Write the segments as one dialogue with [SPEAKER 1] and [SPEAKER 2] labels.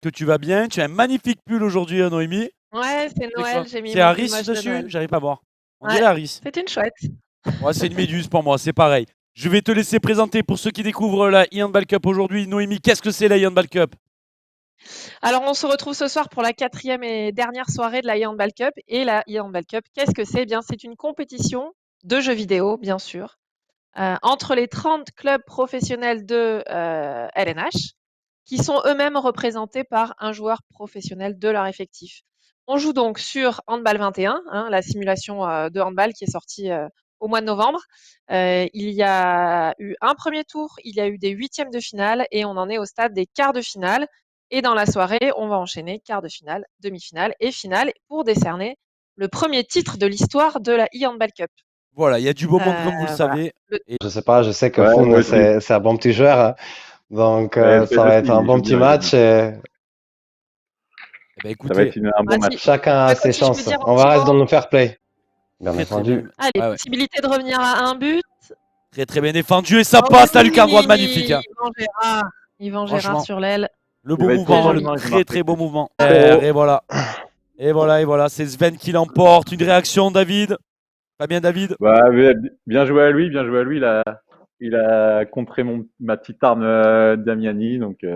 [SPEAKER 1] que tu vas bien. Tu as un magnifique pull aujourd'hui, Noémie.
[SPEAKER 2] Ouais, c'est
[SPEAKER 1] C'est quoi?
[SPEAKER 2] Noël, j'ai mis
[SPEAKER 1] C'est
[SPEAKER 2] mon pull
[SPEAKER 1] Harris
[SPEAKER 2] moche de
[SPEAKER 1] dessus?
[SPEAKER 2] Noël.
[SPEAKER 1] J'arrive pas à voir. On
[SPEAKER 2] Ouais,
[SPEAKER 1] dirait Harris.
[SPEAKER 2] c'est une chouette.
[SPEAKER 1] Ouais, c'est une méduse pour moi, c'est pareil. Je vais te laisser présenter pour ceux qui découvrent la e-handball cup aujourd'hui. Noémie, qu'est-ce que c'est la e-handball cup?
[SPEAKER 2] Alors, on se retrouve ce soir pour la 4e et dernière soirée de la e-handball cup. Et la e-handball cup, qu'est-ce que c'est? Eh bien, c'est une compétition de jeux vidéo, bien sûr, entre les 30 clubs professionnels de LNH, qui sont eux-mêmes représentés par un joueur professionnel de leur effectif. On joue donc sur Handball 21, hein, la simulation de handball qui est sortie au mois de novembre. Il y a eu un premier tour, il y a eu des huitièmes de finale et on en est au stade des quarts de finale. Et dans la soirée, on va enchaîner quart de finale, demi-finale et finale pour décerner le premier titre de l'histoire de la e-handball cup.
[SPEAKER 1] Voilà, il y a du beau monde comme vous le
[SPEAKER 2] Voilà.
[SPEAKER 1] savez.
[SPEAKER 3] Je sais pas, je sais que
[SPEAKER 4] Ouais, moi
[SPEAKER 3] Foun,
[SPEAKER 4] aussi.
[SPEAKER 3] c'est un bon petit joueur, hein. Donc
[SPEAKER 4] Ouais,
[SPEAKER 3] ça va être un bon petit match et
[SPEAKER 1] Eh ben,
[SPEAKER 4] Ça va
[SPEAKER 1] écoutez,
[SPEAKER 4] être un bon match.
[SPEAKER 3] chacun a ses
[SPEAKER 2] si je peux
[SPEAKER 3] chances.
[SPEAKER 2] dire un
[SPEAKER 3] On va
[SPEAKER 2] petit
[SPEAKER 3] rester
[SPEAKER 2] mot.
[SPEAKER 3] dans le fair play. Bien
[SPEAKER 1] très, très
[SPEAKER 3] entendu.
[SPEAKER 1] bien.
[SPEAKER 2] Allez,
[SPEAKER 1] Ouais, ouais.
[SPEAKER 2] possibilité de revenir à un but.
[SPEAKER 1] Très très bien défendu et ça
[SPEAKER 2] Oh
[SPEAKER 1] passe, la
[SPEAKER 2] oui,
[SPEAKER 1] lucarne droite magnifique. Hein.
[SPEAKER 2] Yvan Gérard
[SPEAKER 1] Franchement,
[SPEAKER 2] sur l'aile.
[SPEAKER 1] le
[SPEAKER 4] Il
[SPEAKER 1] beau
[SPEAKER 4] va être
[SPEAKER 1] mouvement,
[SPEAKER 4] content,
[SPEAKER 1] le
[SPEAKER 4] Yvan, il va
[SPEAKER 1] très
[SPEAKER 4] marquer.
[SPEAKER 1] très beau mouvement.
[SPEAKER 4] Oh.
[SPEAKER 1] Et voilà. Et voilà, et voilà, c'est Sven qui l'emporte. Une réaction, David? Pas bien, David?
[SPEAKER 4] Bah, bien joué à lui, bien joué à lui. Il a contré ma petite arme Damiani, donc il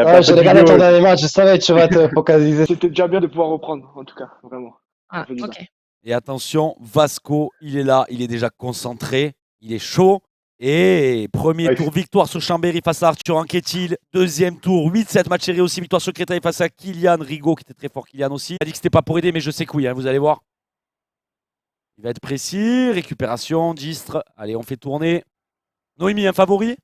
[SPEAKER 4] a pas
[SPEAKER 3] Ouais,
[SPEAKER 4] fait
[SPEAKER 3] j'ai
[SPEAKER 4] de
[SPEAKER 3] regardé
[SPEAKER 4] vidéo.
[SPEAKER 3] ton dernier match, je savais que tu vas te focaliser.
[SPEAKER 5] C'était déjà bien de pouvoir reprendre, en tout cas, vraiment.
[SPEAKER 2] Ah,
[SPEAKER 5] fait du bien.
[SPEAKER 2] ok.
[SPEAKER 1] Et attention, Vasco, il est là, il est déjà concentré, il est chaud. Et premier
[SPEAKER 4] Ouais.
[SPEAKER 1] tour, victoire sur Chambéry face à Arthur Anquetil. Deuxième tour, 8-7 match serré aussi, victoire sur Créteil face à Kylian Rigaud, qui était très fort, Kylian aussi. Il a dit que c'était pas pour aider, mais je sais que oui, hein, vous allez voir. Il va être précis, récupération, distre. Allez, on fait tourner. Noémie, un favori?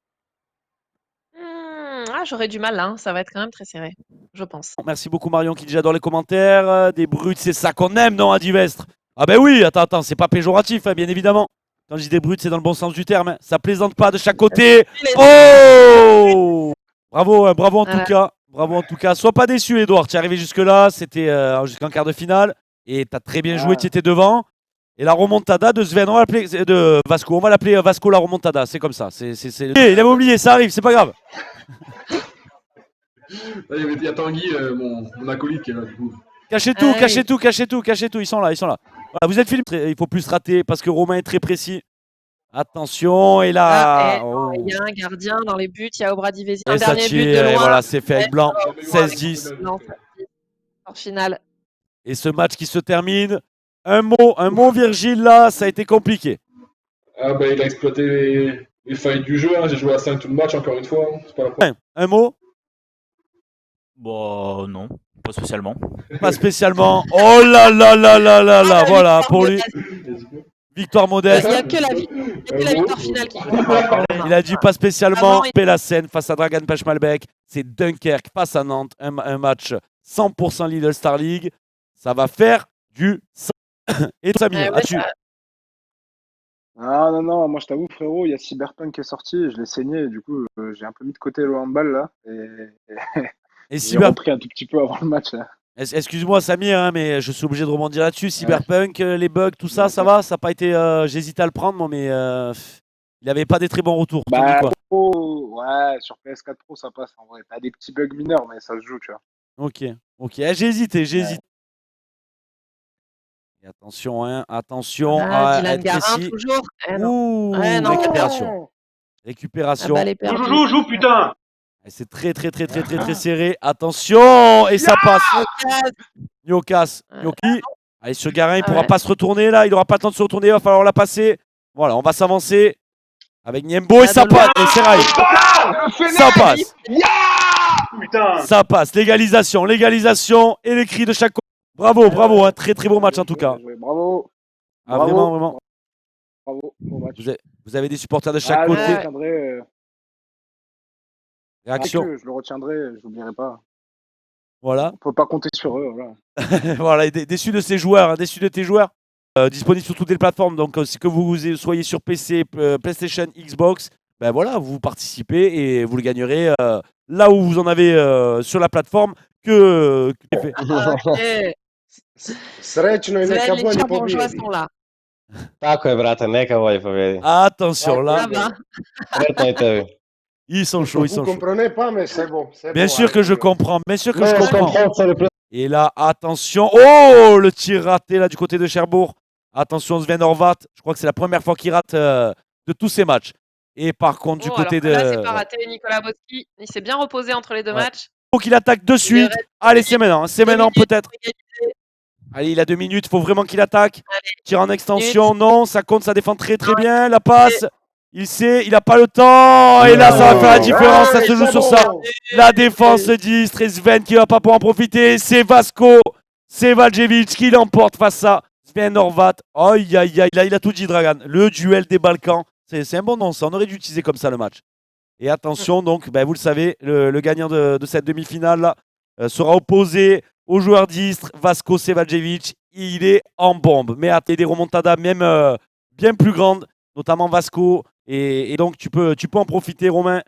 [SPEAKER 2] J'aurais du mal là, hein. Ça va être quand même très serré, je pense.
[SPEAKER 1] Merci beaucoup Marion qui dit j'adore les commentaires. Des brutes, c'est ça qu'on aime, non, à Divestre? Ah ben oui, attends, c'est pas péjoratif, hein, bien évidemment. Quand je dis des brutes, c'est dans le bon sens du terme. Hein. Ça plaisante pas de chaque côté. Oh! Bravo, hein, bravo en tout cas. Bravo en tout cas. Sois pas déçu, Edouard. Tu es arrivé jusque-là. C'était jusqu'en quart de finale. Et tu as très bien joué, tu étais devant. Et la remontada de Sven, on va l'appeler de Vasco. On va l'appeler Vasco la remontada. C'est comme ça. Il avait oublié, ça arrive, c'est pas grave.
[SPEAKER 6] Il y a Tanguy, mon acolyte qui est là, du coup.
[SPEAKER 1] Cachez tout, cachez tout, cachez tout, cachez tout. Ils sont là, ils sont là. Voilà, vous êtes filmé. Il faut plus rater parce que Romain est très précis. Attention, et là.
[SPEAKER 2] Il y a un gardien dans les buts, il y a Obradivezzi.
[SPEAKER 1] Et
[SPEAKER 2] Un
[SPEAKER 1] ça
[SPEAKER 2] dernier but
[SPEAKER 1] tire,
[SPEAKER 2] de
[SPEAKER 1] et
[SPEAKER 2] loin.
[SPEAKER 1] voilà, c'est fait avec blanc. 16-10.
[SPEAKER 2] En finale.
[SPEAKER 1] Et ce match qui se termine. Un mot, Virgile, là, ça a été compliqué.
[SPEAKER 6] Ah bah, il a exploité les failles du jeu. Hein. J'ai joué à 5 tout le match, encore une fois. Hein. C'est pas la première.
[SPEAKER 1] Un mot?
[SPEAKER 7] Bon, non, pas spécialement.
[SPEAKER 1] Pas spécialement. Oh là là là là là là, voilà, pour lui. Victoire modeste.
[SPEAKER 2] Il n'y a que la victoire finale qui compte.
[SPEAKER 1] Il a dit pas spécialement. Pélassène face à Dragan Pechmalbek. C'est Dunkerque face à Nantes. Un match 100% Lidl Star League. Ça va faire du sang. Et Samir, as-tu?
[SPEAKER 5] Ah non, moi je t'avoue frérot, il y a Cyberpunk qui est sorti, je l'ai saigné, du coup j'ai un peu mis de côté le handball là, et j'ai repris un tout petit peu avant le match là.
[SPEAKER 1] Excuse-moi Samir, hein, mais je suis obligé de rebondir là-dessus. Cyberpunk, les bugs, tout ça, ça va? Ça n'a pas été... J'hésitais à le prendre, moi, mais il n'avait pas des très bons retours.
[SPEAKER 5] Bah, ouais, sur PS4 Pro ça passe en vrai. T'as des petits bugs mineurs, mais ça se joue, tu vois.
[SPEAKER 1] Ok. J'ai hésité. Et attention, hein, attention à
[SPEAKER 2] Dylan
[SPEAKER 1] être
[SPEAKER 2] Garin,
[SPEAKER 1] précis.
[SPEAKER 2] toujours.
[SPEAKER 1] Ouh, récupération. Récupération.
[SPEAKER 5] Joue, putain.
[SPEAKER 1] C'est très serré. Attention, et ça passe. Nyokas. Nyoki. Allez, sur Garin, il ne pourra pas se retourner là. Il n'aura pas le temps de se retourner. Il va falloir la passer. Voilà, on va s'avancer avec Niembo et ça passe. Et Serrail. Ça passe. Ça passe. Légalisation et les cris de chaque côté. Bravo, un très beau match en tout cas.
[SPEAKER 5] Bravo.
[SPEAKER 1] Ah, vraiment.
[SPEAKER 5] Bravo, bon match.
[SPEAKER 1] Vous avez des supporters de chaque côté. Réaction.
[SPEAKER 5] Je le retiendrai, je l'oublierai pas.
[SPEAKER 1] Voilà.
[SPEAKER 5] On peut pas compter sur eux, voilà.
[SPEAKER 1] Voilà, déçu de ces joueurs, hein, déçu de tes joueurs. Disponible sur toutes les plateformes, donc si que vous soyez sur PC, PlayStation, Xbox, ben voilà, vous participez et vous le gagnerez là où vous en avez sur la plateforme que...
[SPEAKER 5] Srećno i neka bolje pobjedi.
[SPEAKER 3] Tako je, brate, neka bolje pobjedi.
[SPEAKER 1] Attention là.
[SPEAKER 3] Sretno i tebi.
[SPEAKER 1] Ils sont chauds, ils sont
[SPEAKER 7] Vous
[SPEAKER 1] chauds.
[SPEAKER 7] comprenez pas, mais c'est bon.
[SPEAKER 1] Bien sûr que je comprends, bien sûr que
[SPEAKER 3] Mais
[SPEAKER 1] je
[SPEAKER 3] on
[SPEAKER 1] comprends.
[SPEAKER 3] comprend, c'est le plaisir.
[SPEAKER 1] Et là, attention. Oh, le tir raté là du côté de Cherbourg. Attention, Sven Horvat. Je crois que c'est la première fois qu'il rate de tous ses matchs. Et par contre, du
[SPEAKER 2] Oh,
[SPEAKER 1] côté
[SPEAKER 2] alors que là, c'est
[SPEAKER 1] de.
[SPEAKER 2] pas
[SPEAKER 1] Ouais.
[SPEAKER 2] raté. Nicolas Boski, il s'est bien reposé entre les deux
[SPEAKER 1] Ouais.
[SPEAKER 2] matchs.
[SPEAKER 1] Faut qu'il attaque de
[SPEAKER 2] Il
[SPEAKER 1] suite.
[SPEAKER 2] reste
[SPEAKER 1] Allez, c'est maintenant. C'est
[SPEAKER 2] 2
[SPEAKER 1] maintenant
[SPEAKER 2] minutes
[SPEAKER 1] peut-être.
[SPEAKER 2] pour égaliser.
[SPEAKER 1] Allez, il a 2 minutes. Faut vraiment qu'il attaque.
[SPEAKER 2] Allez,
[SPEAKER 1] Tir en extension.
[SPEAKER 2] minutes.
[SPEAKER 1] Non, ça compte, ça défend très très
[SPEAKER 2] Non,
[SPEAKER 1] bien. La passe. Il sait, il n'a pas le temps. Et là, ça va faire la différence. Ça se joue sur ça. La défense d'Istres et Sven qui va pas pouvoir en profiter. C'est Vasco. C'est Valjevic qui l'emporte face à Sven Horvat. Aïe, aïe, aïe. Là, il a tout dit, Dragan. Le duel des Balkans. C'est un bon nom, ça. On aurait dû utiliser comme ça le match. Et attention, donc, ben, vous le savez, le gagnant de cette demi-finale là, sera opposé au joueur d'Istres, Vasco Sevaljevic. Il est en bombe. Mais attendez, des remontadas même bien plus grandes, notamment Vasco. Et donc, tu peux en profiter, Romain.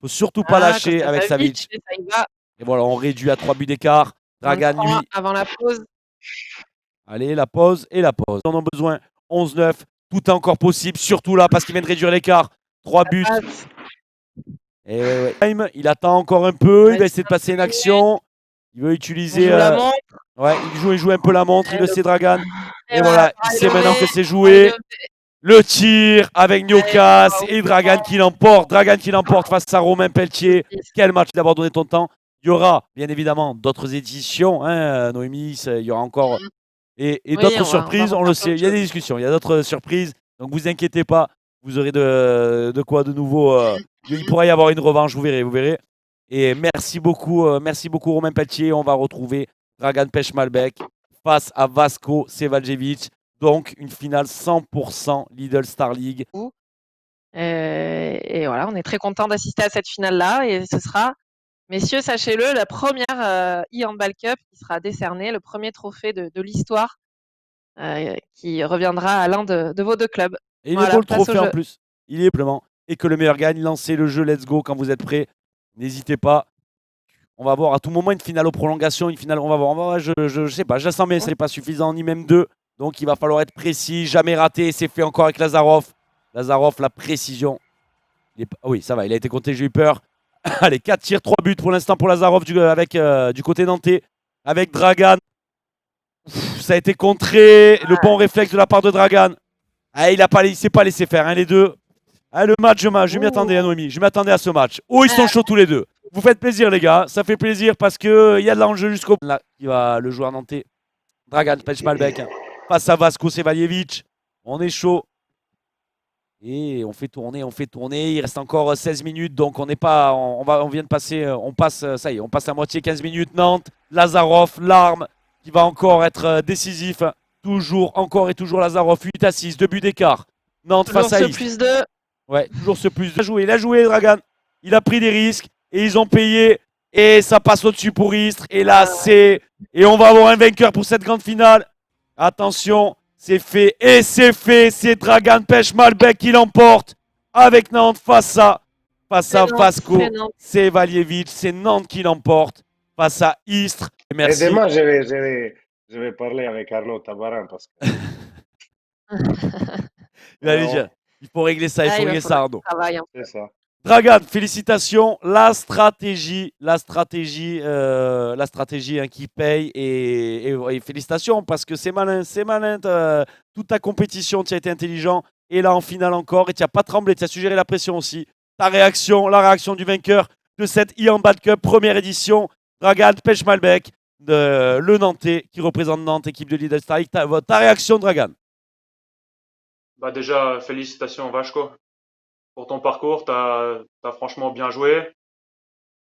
[SPEAKER 1] Faut surtout pas lâcher avec Savic.
[SPEAKER 2] Ça y va.
[SPEAKER 1] Et voilà, on réduit à 3 buts d'écart. Dragan,
[SPEAKER 2] 23
[SPEAKER 1] lui.
[SPEAKER 2] avant la pause.
[SPEAKER 1] Allez, la pause et la pause. On en a besoin. 11-9. Tout est encore possible, surtout là, parce qu'il vient de réduire l'écart. 3 buts.
[SPEAKER 2] Passe.
[SPEAKER 1] Et ouais. Time, il attend encore un peu.
[SPEAKER 2] Ouais,
[SPEAKER 1] Il va essayer de passer une action. Il veut
[SPEAKER 2] On
[SPEAKER 1] utiliser.
[SPEAKER 2] joue la montre.
[SPEAKER 1] Ouais, il joue un peu la montre. Il le sait, Dragan. Et
[SPEAKER 2] voilà,
[SPEAKER 1] voilà, il sait
[SPEAKER 2] allez,
[SPEAKER 1] maintenant que c'est
[SPEAKER 2] allez,
[SPEAKER 1] joué.
[SPEAKER 2] allez.
[SPEAKER 1] Le tir avec Niokas
[SPEAKER 2] Allez,
[SPEAKER 1] et Dragan qui l'emporte. Dragan qui l'emporte face à Romain Pelletier. Quel match d'avoir donné ton temps. Il y aura bien évidemment d'autres éditions, hein, Noémie. Il y aura encore et
[SPEAKER 2] Oui,
[SPEAKER 1] d'autres
[SPEAKER 2] on va
[SPEAKER 1] surprises. On
[SPEAKER 2] faire
[SPEAKER 1] le
[SPEAKER 2] plein
[SPEAKER 1] sait.
[SPEAKER 2] de
[SPEAKER 1] Il y a des
[SPEAKER 2] choses.
[SPEAKER 1] discussions. Il y a d'autres surprises. Donc vous inquiétez pas. Vous aurez de quoi de nouveau. Il pourra y avoir une revanche. Vous verrez. Vous verrez. Et merci beaucoup Romain Pelletier. On va retrouver Dragan Pechmalbek face à Vasco Sevaljevic. Donc une finale 100% Lidl Star League.
[SPEAKER 2] Et voilà, on est très content d'assister à cette finale-là. Et ce sera, messieurs, sachez-le, la première e-handball cup qui sera décernée, le premier trophée de l'histoire qui reviendra à l'un de vos deux clubs.
[SPEAKER 1] Et il
[SPEAKER 2] Voilà,
[SPEAKER 1] est beau le
[SPEAKER 2] place au
[SPEAKER 1] trophée en
[SPEAKER 2] jeu.
[SPEAKER 1] plus. Il est simplement. Et que le meilleur gagne. Lancez le jeu, let's go quand vous êtes prêts. N'hésitez pas. On va voir à tout moment une finale aux prolongations, une finale. On va voir. Je sais pas, je la sens bien, ce n'est pas suffisant, ni même deux. Donc il va falloir être précis, jamais rater. C'est fait encore avec Lazarov. Lazarov, la précision. Oui, ça va, il a été compté, j'ai eu peur. Allez, 4 tirs, 3 buts pour l'instant pour Lazarov avec du côté nantais. Avec Dragan. Ça a été contré. Le bon réflexe de la part de Dragan. Ah, il ne s'est pas laissé faire, hein, les deux. Ah, le match, je m'y attendais, hein, Noémie. Je m'attendais à ce match. Oh, ils sont chauds tous les deux. Vous faites plaisir, les gars. Ça fait plaisir parce qu'il y a de l'enjeu jusqu'au bout. Là, il va le joueur nantais. Dragan Pechmalbek face à Vasco Sevaljevic. On est chaud. Et on fait tourner. Il reste encore 16 minutes. Donc on n'est pas. On vient de passer. On passe. Ça y est, on passe la moitié, 15 minutes. Nantes, Lazarov, l'arme qui va encore être décisif. Toujours, encore et toujours Lazarov. 8-6, 2 buts d'écart. Nantes
[SPEAKER 2] Toujours
[SPEAKER 1] face à
[SPEAKER 2] ce
[SPEAKER 1] Istres.
[SPEAKER 2] plus 2.
[SPEAKER 1] Ouais, toujours ce plus 2. Il a joué, Dragan. Il a pris des risques. Et ils ont payé. Et ça passe au-dessus pour Istres. Et là, c'est. Et on va avoir un vainqueur pour cette grande finale. Attention, c'est fait. Et c'est fait. C'est Dragan Pechmalbek qui l'emporte. Avec Nantes face à Vasco Sevaljevic. C'est Nantes qui l'emporte face à Istres. Merci.
[SPEAKER 7] Et demain, je vais parler avec Arnaud Tabarin parce que.
[SPEAKER 1] Il faut régler ça. Il faut régler ça, Arnaud.
[SPEAKER 7] C'est ça.
[SPEAKER 1] Dragan, félicitations. La stratégie qui paye et félicitations parce que c'est malin. Toute ta compétition, tu as été intelligent. Et là, en finale encore, et tu n'as pas tremblé, tu as su gérer la pression aussi. La réaction du vainqueur de cette e-handball cup première édition, Dragan Pechmalbek, le Nantais qui représente Nantes, équipe de Lidl Star League. Ta réaction, Dragan?
[SPEAKER 8] Bah déjà, félicitations Vasco pour ton parcours. T'as franchement bien joué.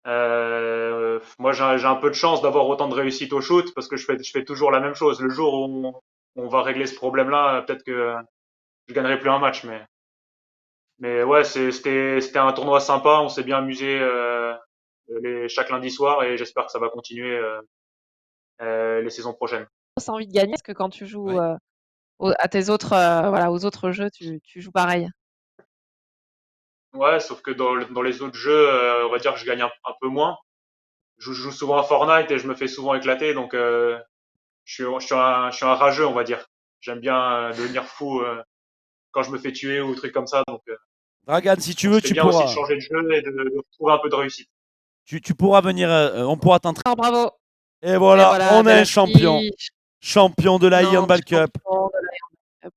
[SPEAKER 8] Moi, j'ai un peu de chance d'avoir autant de réussite au shoot parce que je fais toujours la même chose. Le jour où on va régler ce problème-là, peut-être que je gagnerai plus un match. Mais ouais, c'était un tournoi sympa. On s'est bien amusé chaque lundi soir et j'espère que ça va continuer les saisons prochaines.
[SPEAKER 2] J'ai envie de gagner parce que quand tu joues
[SPEAKER 1] Ouais.
[SPEAKER 2] à tes autres, aux autres jeux, tu joues pareil.
[SPEAKER 8] Ouais, sauf que dans les autres jeux, on va dire que je gagne un peu moins. Je joue souvent à Fortnite et je me fais souvent éclater, donc je suis un rageux, on va dire. J'aime bien devenir fou quand je me fais tuer ou trucs comme ça, donc
[SPEAKER 1] Dragan, si tu veux,
[SPEAKER 8] C'est
[SPEAKER 1] tu
[SPEAKER 8] bien aussi
[SPEAKER 1] pourras.
[SPEAKER 8] de changer de jeu et de retrouver un peu de réussite.
[SPEAKER 1] Tu pourras venir, on pourra t'entraîner.
[SPEAKER 2] Oh, bravo.
[SPEAKER 1] Et voilà, on a un champion. Champion de la e-handball cup.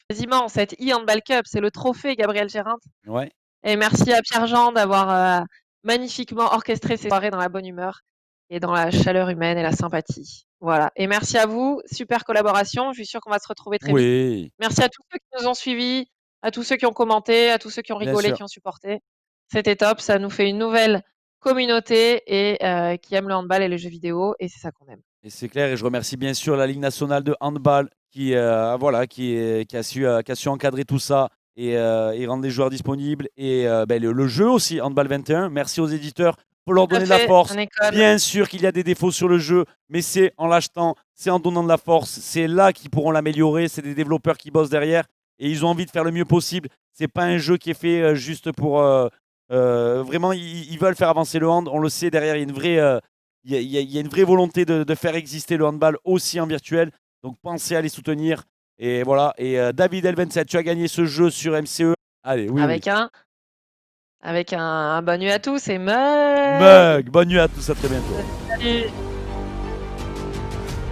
[SPEAKER 2] Quasiment, cette e-handball cup, c'est le trophée Gabriel Gérard.
[SPEAKER 1] Ouais.
[SPEAKER 2] Et merci à Pierre-Jean d'avoir magnifiquement orchestré ces soirées dans la bonne humeur et dans la chaleur humaine et la sympathie. Voilà. Et merci à vous, super collaboration. Je suis sûre qu'on va se retrouver très vite. Merci à tous ceux qui nous ont suivis, à tous ceux qui ont commenté, à tous ceux qui ont rigolé, qui ont supporté. C'était top. Ça nous fait une nouvelle communauté et qui aime le handball et les jeux vidéo. Et c'est ça qu'on aime.
[SPEAKER 1] Et c'est clair. Et je remercie bien sûr la Ligue nationale de handball qui a su encadrer tout ça et rendre les joueurs disponibles. Et le jeu aussi, Handball 21. Merci aux éditeurs pour leur donner de la force. Bien sûr qu'il y a des défauts sur le jeu, mais c'est en l'achetant, c'est en donnant de la force. C'est là qu'ils pourront l'améliorer. C'est des développeurs qui bossent derrière et ils ont envie de faire le mieux possible. C'est pas un jeu qui est fait juste pour... vraiment, ils veulent faire avancer le hand. On le sait, derrière, il y a une vraie... Il y a une vraie volonté de faire exister le handball aussi en virtuel. Donc pensez à les soutenir. Et voilà. Et David L27, tu as gagné ce jeu sur MCE. Allez, oui.
[SPEAKER 2] Avec un bonne nuit à tous et Mug.
[SPEAKER 1] Bonne nuit à tous, à très bientôt.
[SPEAKER 2] Salut.